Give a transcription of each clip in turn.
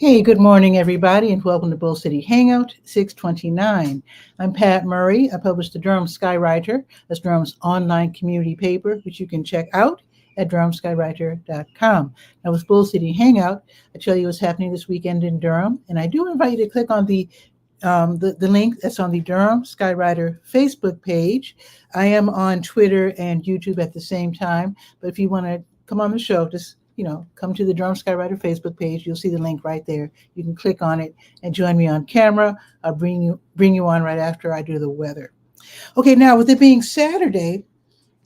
Hey, good morning, everybody, and welcome to Bull City Hangout 629. I'm Pat Murray. I publish the 𝗕𝗨𝗟𝗟. That's Durham's online community paper, which you can check out at 𝗕𝗨𝗟𝗟.com. Now, with Bull City Hangout, I tell you what's happening this weekend in Durham, and I do invite you to click on the link that's on the 𝗕𝗨𝗟𝗟 Facebook page. I am on Twitter and YouTube at the same time, but if you want to come on the show, just come to the 𝗕𝗨𝗟𝗟 Facebook page. You'll see the link right there. You can click on it and join me on camera. I'll bring you on right after I do the weather. Okay, now with it being Saturday,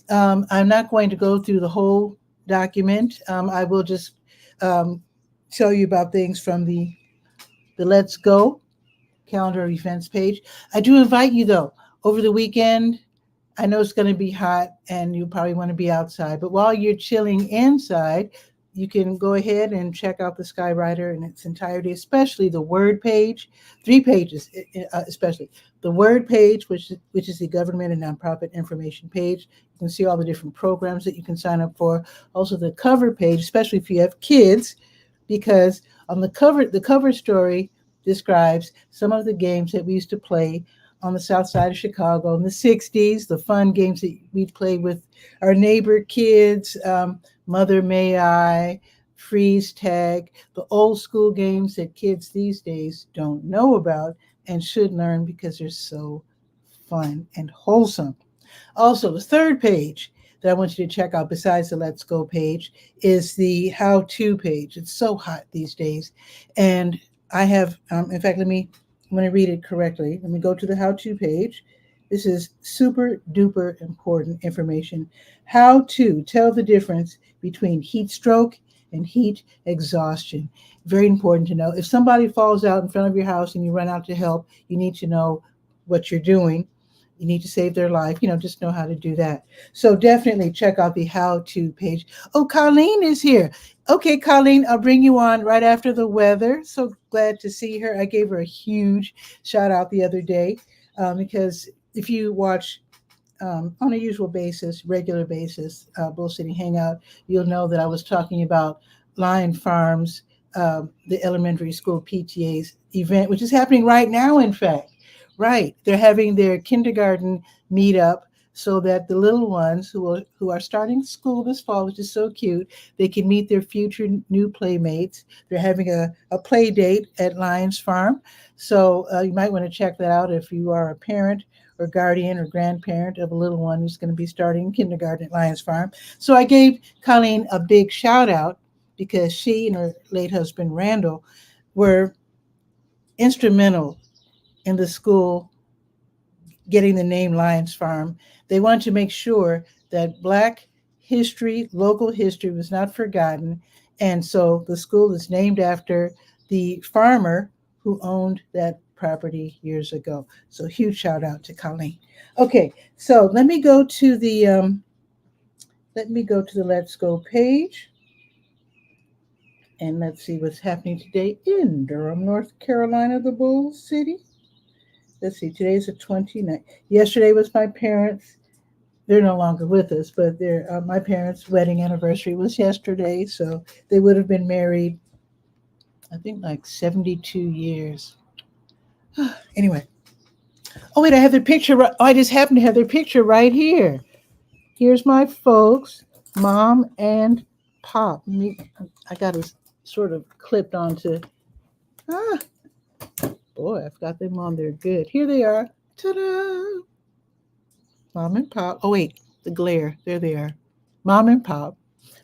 I'm not going to go through the whole document. I will just tell you about things from the Let's Go calendar of events page. I do invite you, though, over the weekend. I know it's going to be hot and you probably want to be outside, but while you're chilling inside, you can go ahead and check out the 𝗕𝗨𝗟𝗟 in its entirety, especially the Word page, 3 pages, especially the Word page, which is the government and nonprofit information page. You can see all the different programs that you can sign up for. Also the cover page, especially if you have kids, because on the cover story describes some of the games that we used to play on the south side of Chicago in the 60s, the fun games that we played with our neighbor kids, Mother May I, freeze tag, the old school games that kids these days don't know about and should learn because they're so fun and wholesome. Also, the third page that I want you to check out besides the Let's Go page is the how-to page. It's so hot these days. And I have, in fact, I'm going to read it correctly. Let me go to the how-to page. This is super duper important information. How to tell the difference between heat stroke and heat exhaustion. Very important to know. If somebody falls out in front of your house and you run out to help, you need to know what you're doing. You need to save their life. Just know how to do that. So definitely check out the how-to page. Oh, Colleen is here. Okay, Colleen, I'll bring you on right after the weather. So glad to see her. I gave her a huge shout out the other day because if you watch on a usual basis, regular basis, Bull City Hangout, you'll know that I was talking about Lion Farms, the elementary school PTA's event, which is happening right now, in fact. Right. They're having their kindergarten meetup so that the little ones who are starting school this fall, which is so cute, they can meet their future new playmates. They're having a play date at Lions Farm. So you might want to check that out if you are a parent or guardian or grandparent of a little one who's going to be starting kindergarten at Lions Farm. So I gave Colleen a big shout out because she and her late husband, Randall, were instrumental in the school getting the name Lions Farm. They wanted to make sure that Black history, local history was not forgotten. And so the school is named after the farmer who owned that property years ago. So huge shout out to Colleen. Okay, so let me go to the Let's Go page. And let's see what's happening today in Durham, North Carolina, the Bull City. Let's see, today's the 29th. Yesterday was my parents', they're no longer with us, but my parents' wedding anniversary was yesterday. So they would have been married, I think, like 72 years. Anyway. Oh, wait, I have their picture. I just happen to have their picture right here. Here's my folks, Mom and Pop. I got it sort of clipped onto, boy, I've got them on there good. Here they are. Ta-da! Mom and Pop. Oh, wait, the glare. There they are. Mom and Pop.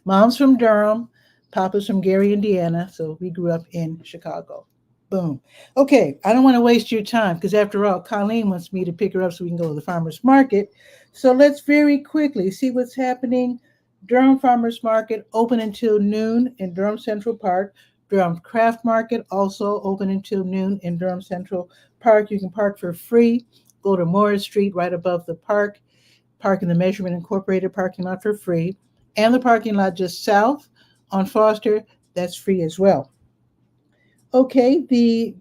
Mom's from Durham. Papa's from Gary, Indiana. So we grew up in Chicago. Boom. Okay, I don't want to waste your time because after all, Colleen wants me to pick her up so we can go to the farmer's market. So let's very quickly see what's happening. Durham Farmers Market open until noon in Durham Central Park. Durham Craft Market also open until noon in Durham Central Park. You can park for free. Go to Morris Street right above the park. park in the Measurement Incorporated parking lot for free, and the parking lot just south on Foster, that's free as well. Okay, the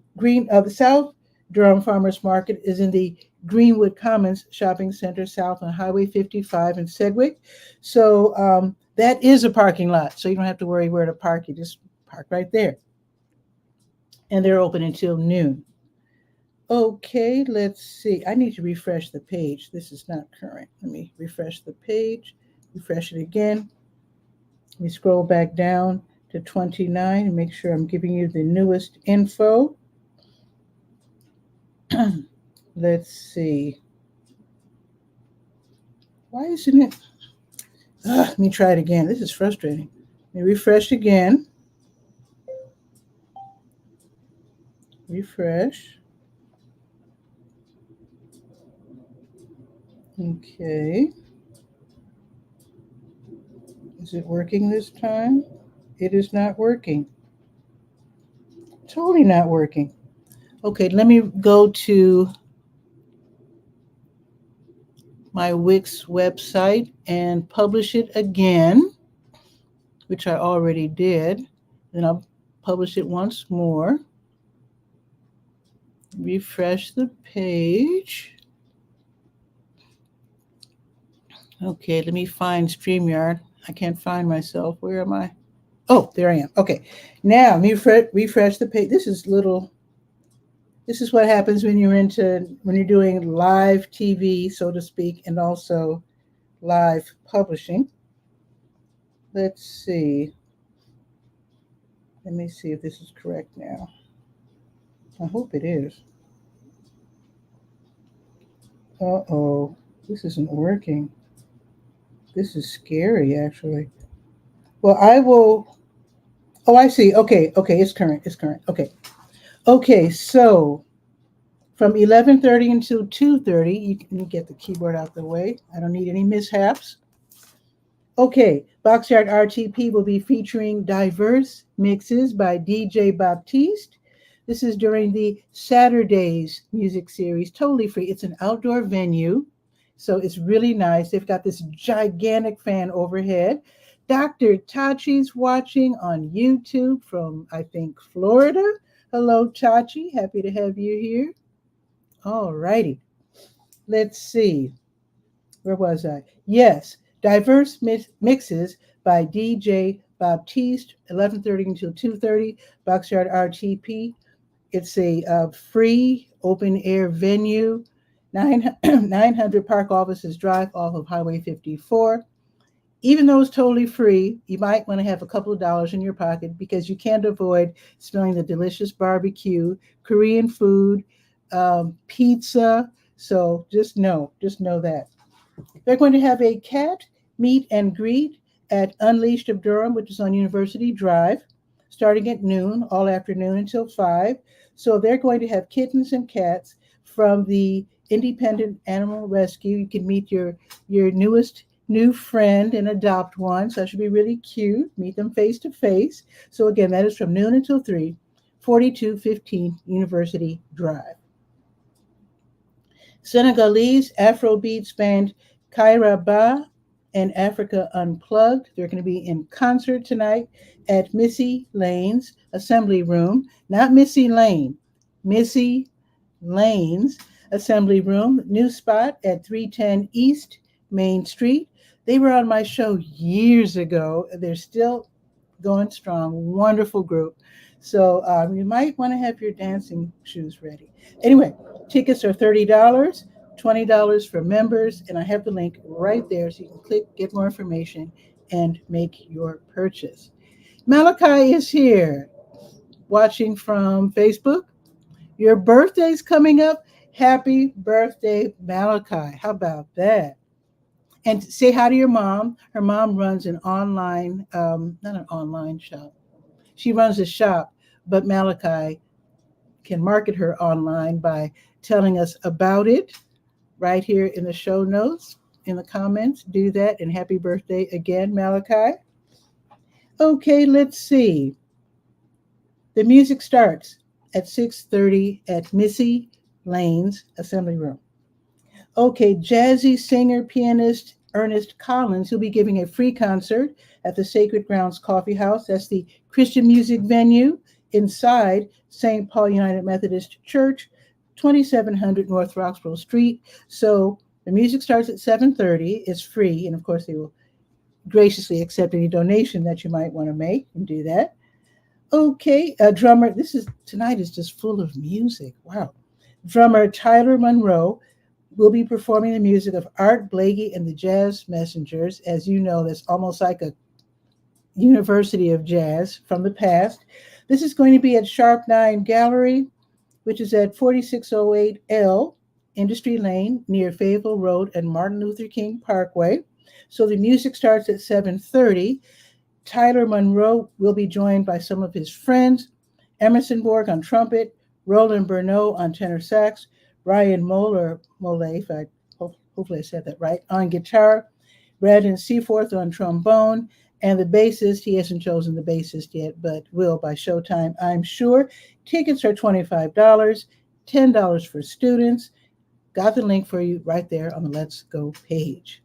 South Durham Farmers Market is in the Greenwood Commons Shopping Center south on Highway 55 in Sedgwick. So that is a parking lot, so you don't have to worry where to park. You just park right there. And they're open until noon. Okay, let's see. I need to refresh the page. This is not current. Let me refresh the page, refresh it again. Let me scroll back down to 29 and make sure I'm giving you the newest info. Let's see. Why isn't it? Let me try it again. This is frustrating. Let me refresh again. Refresh. Okay. Is it working this time? It is not working. Totally not working. Okay, let me go to my Wix website and publish it again, which I already did. Then I'll publish it once more. Refresh the page. Okay, let me find StreamYard. I can't find myself. Where am I? Oh, there I am. Okay, now let me refresh the page. This is what happens when you're doing live TV, so to speak, and also live publishing. Let's see. Let me see if this is correct now. I hope it is. Uh-oh, this isn't working. This is scary, actually. Well, I will. Oh, I see. Okay, it's current. Okay, so from 11:30 until 2:30, you can get the keyboard out the way. I don't need any mishaps. Okay, Boxyard RTP will be featuring diverse mixes by DJ Baptiste. This is during the Saturdays music series, totally free. It's an outdoor venue, so it's really nice. They've got this gigantic fan overhead. Dr. Tachi's watching on YouTube from, I think, Florida. Hello, Tachi. Happy to have you here. All righty. Let's see. Where was I? Yes, diverse mixes by DJ Baptiste, 11:30 until 2:30, Boxyard RTP. It's a free open-air venue, 900 Park Offices Drive off of Highway 54. Even though it's totally free, you might want to have a couple of dollars in your pocket because you can't avoid smelling the delicious barbecue, Korean food, pizza. So just know that. They're going to have a cat meet and greet at Unleashed of Durham, which is on University Drive, starting at noon, all afternoon until 5. So they're going to have kittens and cats from the Independent Animal Rescue. You can meet your newest new friend and adopt one. So that should be really cute. Meet them face to face. So again, that is from noon until 3, 4215 University Drive. Senegalese Afrobeats band 𝗕𝗓𝗓 and Africa Unplugged. They're going to be in concert tonight at Missy Lane's Assembly Room. Not Missy Lane, Missy Lane's Assembly Room. New spot at 310 East Main Street. They were on my show years ago. They're still going strong. Wonderful group. So you might want to have your dancing shoes ready. Anyway, tickets are $30, $20 for members, and I have the link right there so you can click, get more information, and make your purchase. Malachi is here, watching from Facebook. Your birthday's coming up. Happy birthday, Malachi. How about that? And say hi to your mom. Her mom runs an online, not an online shop. She runs a shop, but Malachi can market her online by telling us about it right here in the show notes, in the comments. Do that, and happy birthday again, Malachi. Okay, let's see. The music starts at 6:30 at Missy Lane's Assembly Room. Okay, jazzy singer, pianist Ernest Collins. He'll be giving a free concert at the Sacred Grounds Coffee House. That's the Christian music venue inside St. Paul United Methodist Church, 2700 North Roxborough Street. So the music starts at 7:30. It's free, and of course they will graciously accept any donation that you might want to make and do that. Okay, drummer. Tonight is just full of music. Wow. Drummer Tyler Monroe will be performing the music of Art Blakey and the Jazz Messengers. As you know, that's almost like a university of jazz from the past. This is going to be at Sharp 9 Gallery, which is at 4608 L Industry Lane near Fayetteville Road and Martin Luther King Parkway. So the music starts at 7:30. Tyler Monroe will be joined by some of his friends, Emerson Borg on trumpet, Roland Bernot on tenor sax, Ryan Mole, hopefully I said that right, on guitar, Brandon Seaforth on trombone, and the bassist, he hasn't chosen the bassist yet, but will by showtime, I'm sure. Tickets are $25, $10 for students. Got the link for you right there on the Let's Go page.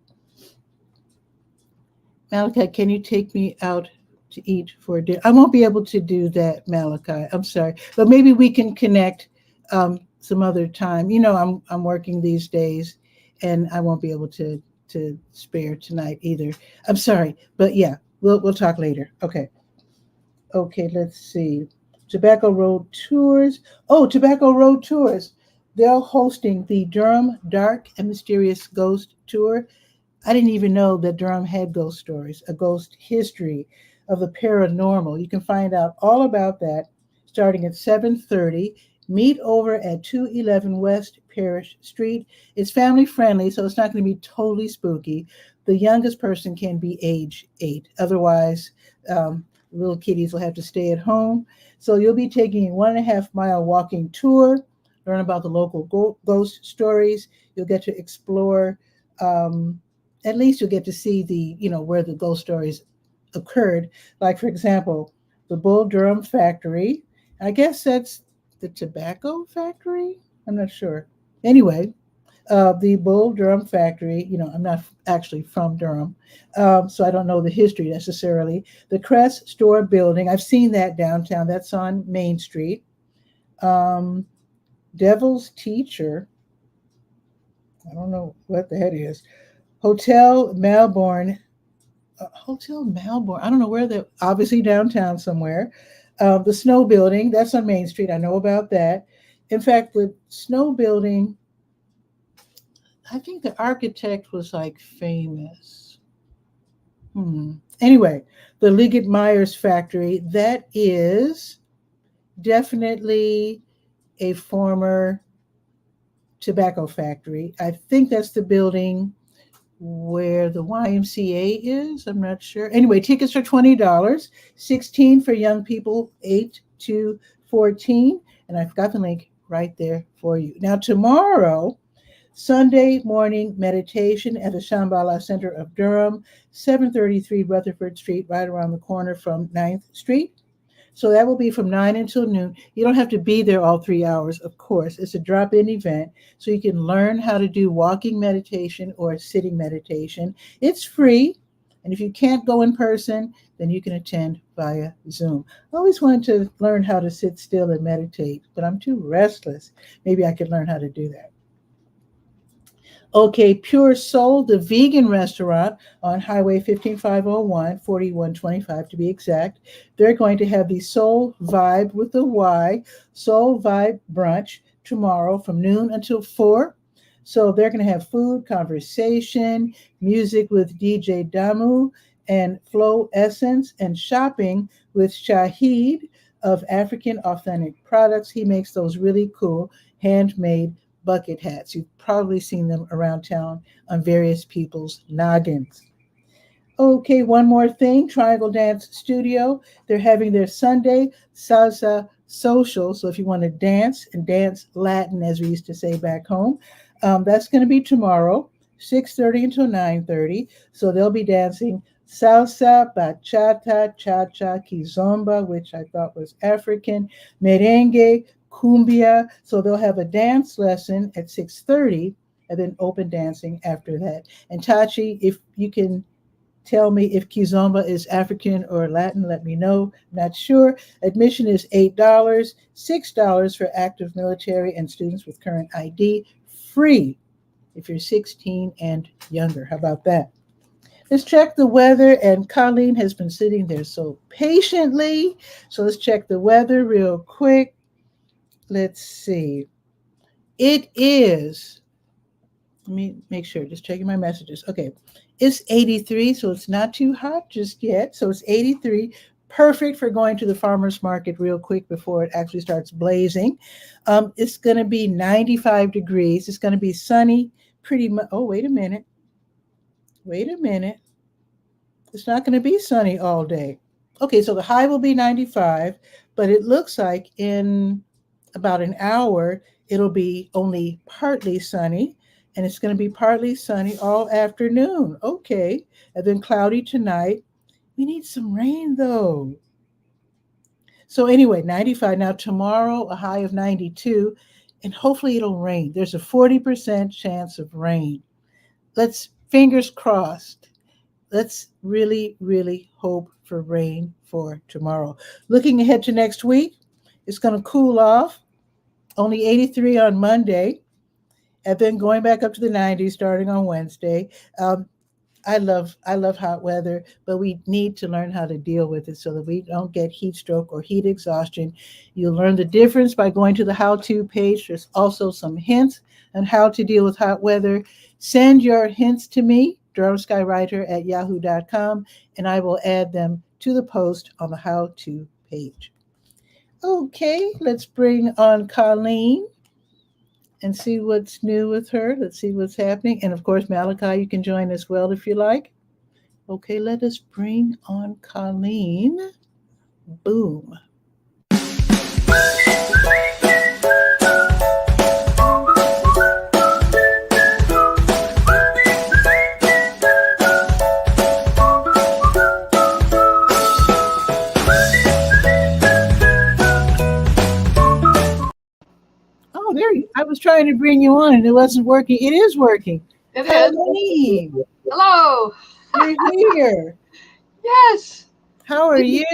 Malachi, can you take me out to eat for dinner? I won't be able to do that, Malachi. I'm sorry, but maybe we can connect some other time. You know, I'm working these days, and I won't be able to spare tonight either. I'm sorry, but yeah, we'll talk later. Okay, let's see. Tobacco Road Tours. Oh, Tobacco Road Tours. They're hosting the Durham Dark and Mysterious Ghost Tour. I didn't even know that Durham had ghost stories, a ghost history of the paranormal. You can find out all about that starting at 7:30. Meet over at 211 West Parish Street. It's family friendly, so it's not going to be totally spooky. The youngest person can be age 8. Otherwise, little kiddies will have to stay at home. So you'll be taking a 1.5-mile walking tour, learn about the local ghost stories. You'll get to explore at least you'll get to see where the ghost stories occurred. Like, for example, the Bull Durham factory. I guess that's the tobacco factory. I'm not sure. Anyway, the Bull Durham factory, I'm not actually from Durham, so I don't know the history necessarily. The Crest Store building, I've seen that downtown. That's on Main Street. Devil's Teacher. I don't know what the heck it is. Hotel Melbourne. I don't know where they're, obviously downtown somewhere. The Snow Building, that's on Main Street. I know about that. In fact, the Snow Building, I think the architect was like famous. Anyway, the Liggett Myers factory, that is definitely a former tobacco factory. I think that's the building where the YMCA is. I'm not sure. Anyway, tickets are $20, $16 for young people 8 to 14. And I've got the link right there for you. Now, tomorrow, Sunday morning meditation at the Shambhala Center of Durham, 733 Rutherford Street, right around the corner from 9th Street. So that will be from 9 until noon. You don't have to be there all 3 hours, of course. It's a drop-in event, so you can learn how to do walking meditation or sitting meditation. It's free, and if you can't go in person, then you can attend via Zoom. I always wanted to learn how to sit still and meditate, but I'm too restless. Maybe I could learn how to do that. Okay, Pure Soul, the vegan restaurant on Highway 15501, 4125 to be exact. They're going to have the Soul Vibe with the Y, Soul Vibe brunch tomorrow from noon until 4. So they're going to have food, conversation, music with DJ Damu and Flow Essence, and shopping with Shahid of African Authentic Products. He makes those really cool handmade bucket hats. You've probably seen them around town on various people's noggins. Okay, one more thing. Triangle Dance Studio. They're having their Sunday salsa social. So if you want to dance and dance Latin, as we used to say back home, that's going to be tomorrow, 6:30 until 9:30. So they'll be dancing salsa, bachata, cha-cha, kizomba, which I thought was African, merengue, cumbia. So they'll have a dance lesson at 6:30 and then open dancing after that. And Tachi, if you can tell me if Kizomba is African or Latin, let me know. Not sure. Admission is $8, $6 for active military and students with current ID, free if you're 16 and younger. How about that? Let's check the weather, and Colleen has been sitting there so patiently. So let's check the weather real quick. Let's see. It is, let me make sure, just checking my messages. Okay. It's 83, so it's not too hot just yet. So it's 83, perfect for going to the farmer's market real quick before it actually starts blazing. It's going to be 95 degrees. It's going to be sunny pretty much. Oh, wait a minute. Wait a minute. It's not going to be sunny all day. Okay, so the high will be 95, but it looks like in about an hour, it'll be only partly sunny, and it's going to be partly sunny all afternoon. Okay, and then cloudy tonight. We need some rain though. So anyway, 95. Now tomorrow, a high of 92, and hopefully it'll rain. There's a 40% chance of rain. Let's, fingers crossed. Let's really, really hope for rain for tomorrow. Looking ahead to next week, it's going to cool off. Only 83 on Monday, and then going back up to the 90s starting on Wednesday. I love hot weather, but we need to learn how to deal with it so that we don't get heat stroke or heat exhaustion. You'll learn the difference by going to the how-to page. There's also some hints on how to deal with hot weather. Send your hints to me, 𝗕𝗨𝗟𝗟@yahoo.com, and I will add them to the post on the how-to page. Okay, let's bring on Colleen and see what's new with her. Let's see what's happening. And of course, Malachi, you can join as well if you like. Okay, let us bring on Colleen. Boom. I was trying to bring you on and it wasn't working. It is working. It Colleen, is. Hello. You're here. Yes. How are you?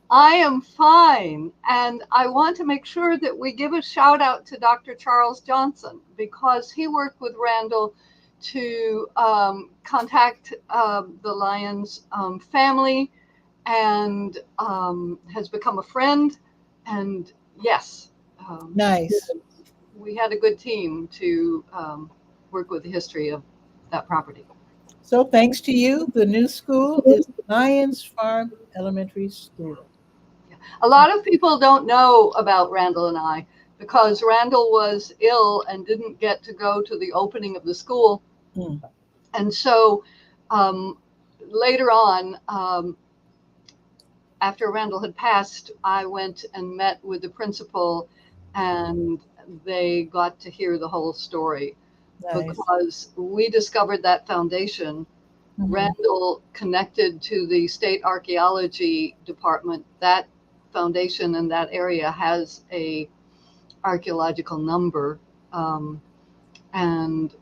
I am fine. And I want to make sure that we give a shout out to Dr. Charles Johnson because he worked with Randall to contact the Lyons family and has become a friend. And yes. Nice. We had a good team to work with the history of that property. So thanks to you, the new school is Lyons Farm Elementary School. Yeah. A lot of people don't know about Randall and I because Randall was ill and didn't get to go to the opening of the school. And so later on, after Randall had passed, I went and met with the principal and they got to hear the whole story. Nice. Because we discovered that foundation. Randall connected to the state archaeology department. That foundation in that area has a archaeological number. And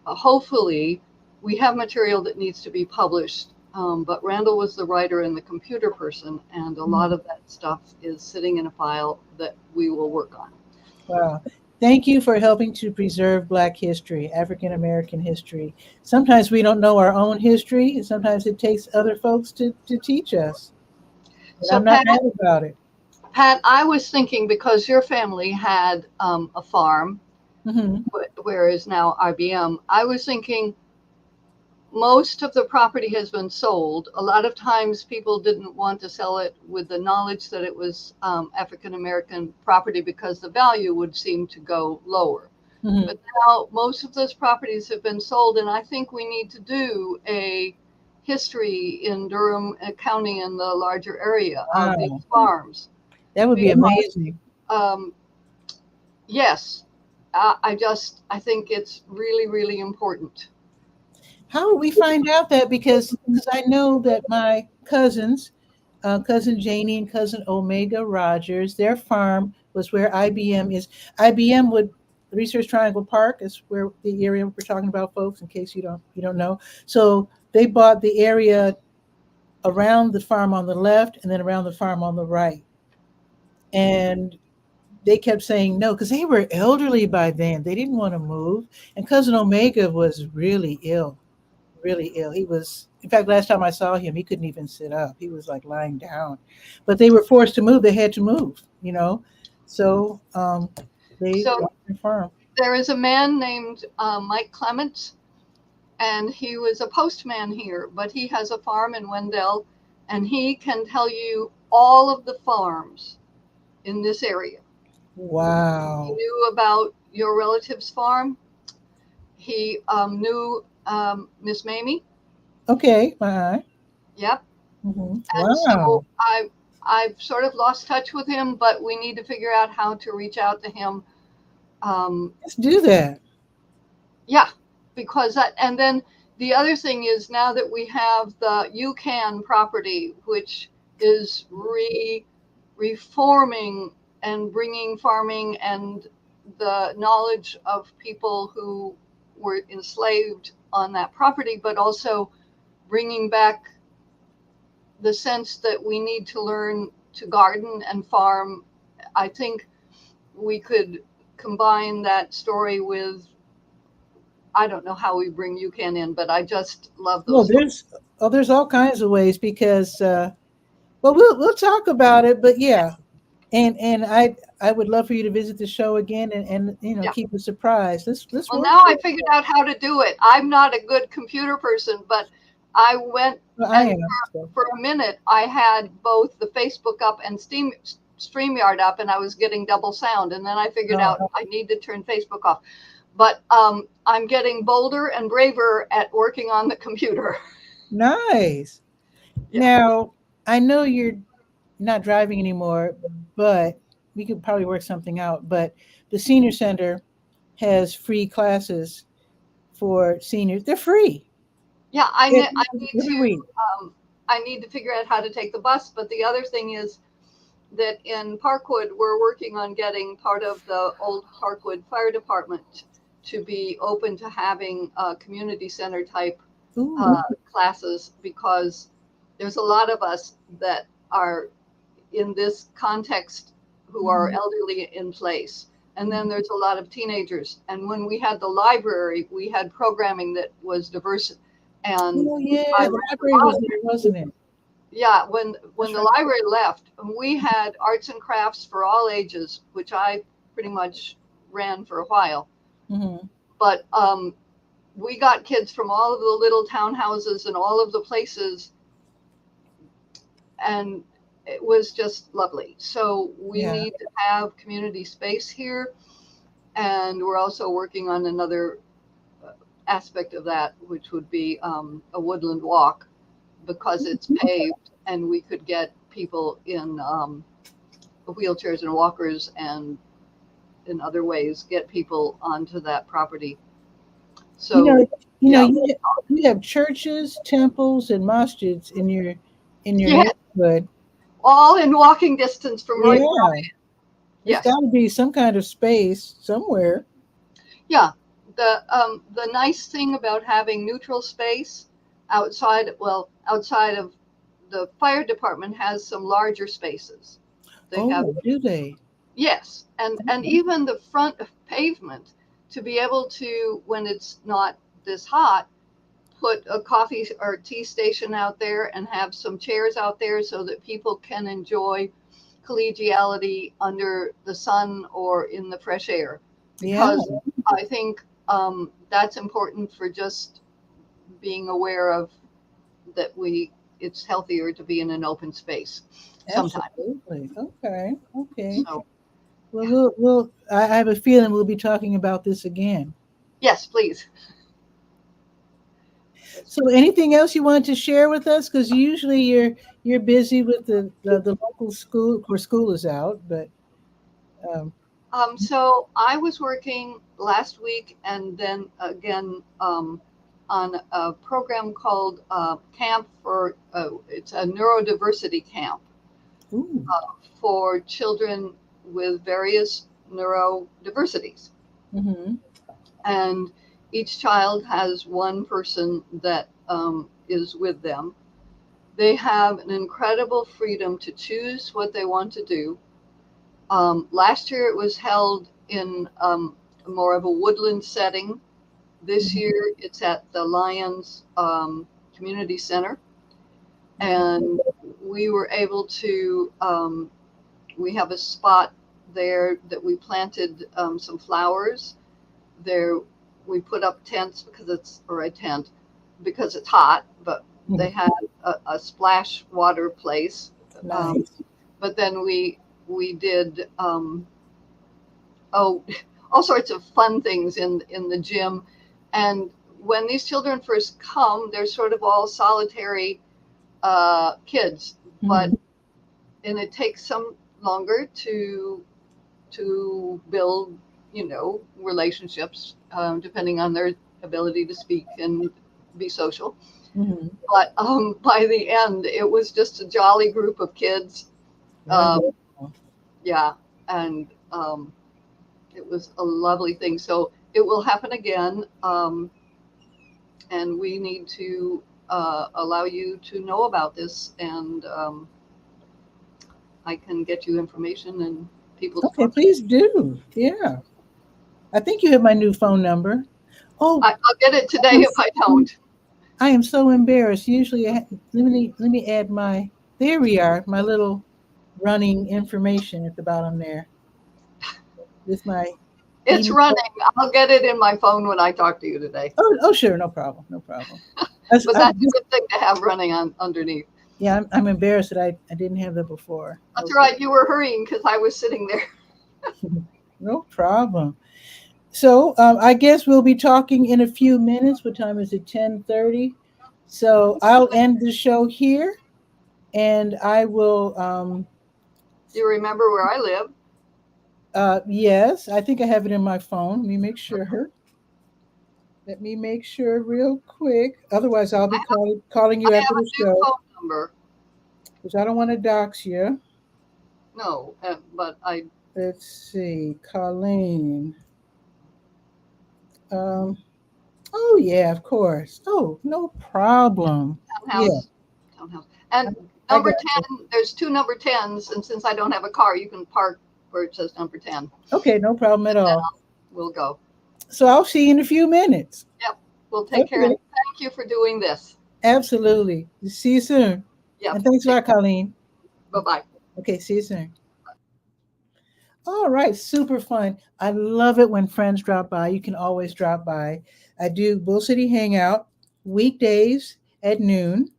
hopefully we have material that needs to be published. But Randall was the writer and the computer person. And a lot of that stuff is sitting in a file that we will work on. Wow. Thank you for helping to preserve Black history, African American history. Sometimes we don't know our own history, and sometimes it takes other folks to teach us. So I'm not mad about it. Pat, I was thinking because your family had a farm, where is now IBM, I was thinking most of the property has been sold. A lot of times people didn't want to sell it with the knowledge that it was African-American property because the value would seem to go lower. But now most of those properties have been sold, and I think we need to do a history in Durham County and the larger area of these farms. That would be amazing. Yes, I think it's really, really important. How would we find out that? Because I know that my cousins, cousin Janie and cousin Omega Rogers, their farm was where IBM is. IBM would Research Triangle Park is where the area we're talking about, folks, in case you don't know. So they bought the area around the farm on the left and then around the farm on the right. And they kept saying no because they were elderly by then. They didn't want to move. And Cousin Omega was really ill, really ill. He was, in fact, last time I saw him, he couldn't even sit up. He was like lying down. But they were forced to move. They had to move, you know. So they So confirmed. there is a man named Mike Clements, and he was a postman here, but he has a farm in Wendell, and he can tell you all of the farms in this area. He Wow. knew about your relative's farm. He knew Miss Mamie. Okay. Uh-huh. Yep. Mm-hmm. And so Wow. I've sort of lost touch with him, but we need to figure out how to reach out to him. Let's do that. Yeah, because that, and then the other thing is now that we have the 𝗕𝗓𝗧𝗎 property, which is reforming and bringing farming and the knowledge of people who were enslaved on that property, but also bringing back the sense that we need to learn to garden and farm. I think we could combine that story with, I don't know how we bring UCAN in, but I just love Well, those stories. there's all kinds of ways because well we'll talk about it, but yeah. And I would love for you to visit the show again and Yeah. keep a surprise. Let's Well, work. now I figured out how to do it. I'm not a good computer person, but I went Well, I and am. So. for a minute I had both the Facebook up and StreamYard up, and I was getting double sound. And then I figured out I need to turn Facebook off. But I'm getting bolder and braver at working on the computer. Nice. Yeah. Now I know you're not driving anymore, but we could probably work something out. But the senior center has free classes for seniors. They're free Yeah, I need every to week. I need to figure out how to take the bus. But the other thing is that in Parkwood, we're working on getting part of the old Parkwood Fire Department to be open to having community center type classes, because there's a lot of us that are in this context who are elderly in place. And then there's a lot of teenagers. And when we had the library, we had programming that was diverse. And yeah, the library was there, wasn't it? Yeah, when the library left, we had arts and crafts for all ages, which I pretty much ran for a while. Mm-hmm. But we got kids from all of the little townhouses and all of the places, and it was just lovely. So we need to have community space here, and we're also working on another aspect of that, which would be a woodland walk, because it's paved, and we could get people in wheelchairs and walkers, and in other ways get people onto that property. So you have churches, temples, and masjids in your neighborhood, all in walking distance from right where I am. There's got to be some kind of space somewhere. Yeah, the nice thing about having neutral space outside of the fire department has some larger spaces. Do they? Yes, and even the front pavement, to be able to, when it's not this hot, put a coffee or tea station out there and have some chairs out there so that people can enjoy collegiality under the sun or in the fresh air. Because I think that's important for just being aware of that it's healthier to be in an open space sometimes. Absolutely. Okay. So, well, I have a feeling we'll be talking about this again. Yes, please. So, anything else you want to share with us? Because usually you're busy with the local school. Of course, school is out, but. So I was working last week and then again on a program called Camp for it's a neurodiversity camp for children with various neurodiversities. Mm-hmm. And each child has one person that is with them. They have an incredible freedom to choose what they want to do. Last year it was held in more of a woodland setting. This Mm-hmm. year it's at the Lions Community Center. Okay. And we were able to, we have a spot there that we planted some flowers. There we put up tents because it's, or a tent, because it's hot, but they had a splash water place. Nice. But then we did oh all sorts of fun things in the gym. And when these children first come, they're sort of all solitary kids, but Mm-hmm. and it takes some longer to build, relationships, depending on their ability to speak and be social. Mm-hmm. But by the end, it was just a jolly group of kids. Um, Wonderful. yeah, and it was a lovely thing. So it will happen again, and we need to allow you to know about this, and I can get you information and people to Okay, talk to. please do. Yeah. I think you have my new phone number. Oh, I'll get it today if I don't. I am so embarrassed. Usually, let me add my. There we are. My little running information at the bottom there. With my It's email. running. I'll get it in my phone when I talk to you today. Oh, sure, no problem, no problem. But that's a good thing to have running on underneath. Yeah, I'm embarrassed that I didn't have that before. That's Okay, right. You were hurrying because I was sitting there. no problem. So I guess we'll be talking in a few minutes. What time is it? 10:30. So I'll end the show here, and I will. Do you remember where I live? Yes, I think I have it in my phone. Let me make sure. Let me make sure real quick. Otherwise, I'll be calling I you after have the a new show phone number. because I don't want to dox you. No, but I Let's see, Colleen. Um, oh yeah, of course. Oh, no problem. Yeah, townhouse, townhouse, and I number got you. 10. There's two number 10s, and since I don't have a car, you can park where it says number 10, and Okay, no problem at then all. we'll go. So I'll see you in a few minutes. Yep, we'll take care. And Okay, thank you for doing this. absolutely. See you soon. Yep. And thanks a lot, Colleen. Bye bye. Okay, see you soon. All right, super fun. I love it when friends drop by. You can always drop by. I do Bull City Hangout weekdays at noon,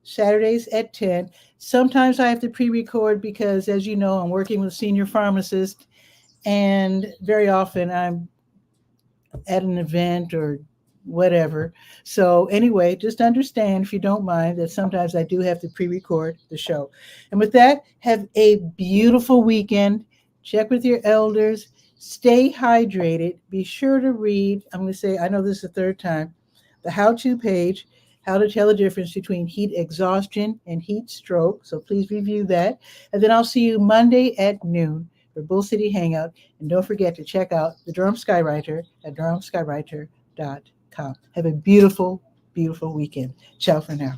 Saturdays at 10. Sometimes I have to pre record because, as you know, I'm working with a senior pharmacist, and very often I'm at an event or whatever. So, anyway, just understand, if you don't mind, that sometimes I do have to pre record the show. And with that, have a beautiful weekend. Check with your elders. Stay hydrated. Be sure to read. I'm going to say, I know this is the third time, the how to page, how to tell the difference between heat exhaustion and heat stroke. So please review that. And then I'll see you Monday at noon for Bull City Hangout. And don't forget to check out the Durham Skywriter at durhamskywriter.com. Have a beautiful, beautiful weekend. Ciao for now.